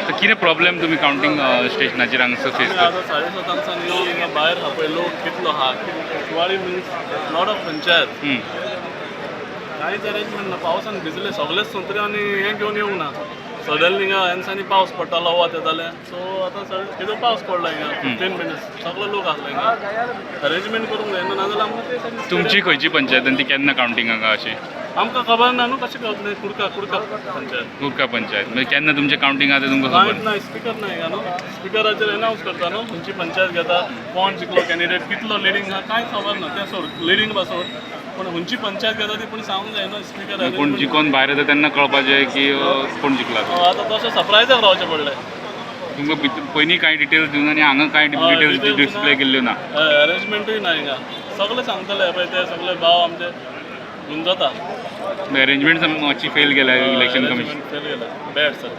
तर कितें प्रॉब्लेम तुमी कावंटींग स्टेशनाचेर हांगासर फेस करता? आतां 7:30 येवन हिंगा भायर आहा पळय लोक कितलो आहा Diwali means lot of panchayat कांयच अरेंजमेंट ना पावसान भिजले सगळेच संत्री आनी हें घेवन येवंक ना सडनली हिंगा एनसांनी पावस पडटालो वत येतालें सो आतां कितें पावस पडलो हिंगा 15 मिनिट्स सगळे लोक आसले हिंगा अरेंजमेंट करूंक जाय नाजाल्यार आमकां ते तुमची खंयची पंचायत आनी ती केन्ना कावंटींग हांगा अशी? आमकां खबर ना न्हू कशें गावतलें कुडका पंचायत कुडका पंचायत म्हणजे केन्ना तुमचें कावंटींग आहा तें तुमकां खबर कांयच ना स्पिकर ना हिंगा न्हू स्पिकराचेर अनावन्स करता न्हू खंयची पंचायत घेता कोण जिखलो कॅन्डिडेट कितलो लिडींग आहा कांयच खबर ना तें सोड लिडींग बा सोड पूण खंयची पंचायत घेता ती पूण सांगूंक जाय न्हू स्पिकर कोण जिखोन भायर येता तेन्ना कळपाचें की कोण जिखला तो. आतां तशें सरप्रायजाक रावचें पडलें तुमकां पयलीं कांय डिटेल्स दिवना आनी हांगा कांय डिटेल्स डिस्प्ले केल्ल्यो ना. अरेंजमेंटूय ना हिंगा सगळे सांगतले पळय ते सगळे भाव आमचे गुंजता अरेंजमेंट मातशी फेल केल्या इलेक्शन कमिशन. फेल गेला बॅड सर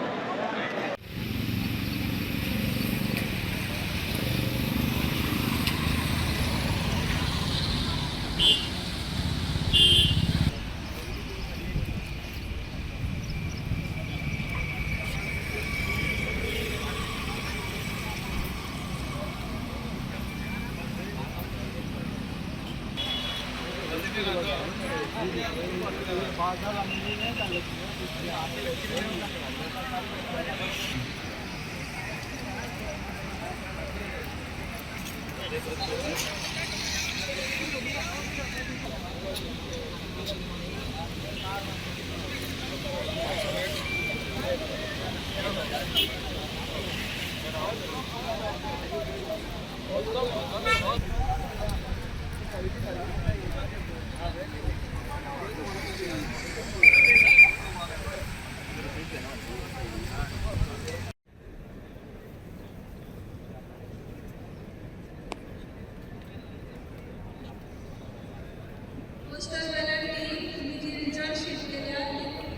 पोस्टल बॅलटनी तुम्ही जी रिजल्ट शीट केल्या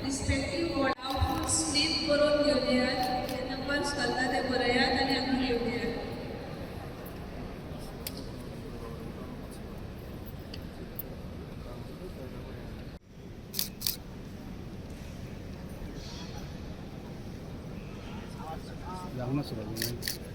रिस्पेक्टीव वॉर्डाक स्लीप बरोवन घेवन येयात ते नंबर्स घालता ते बरयात आनी हांगा घेवन येयात. जाऊ ना सुरू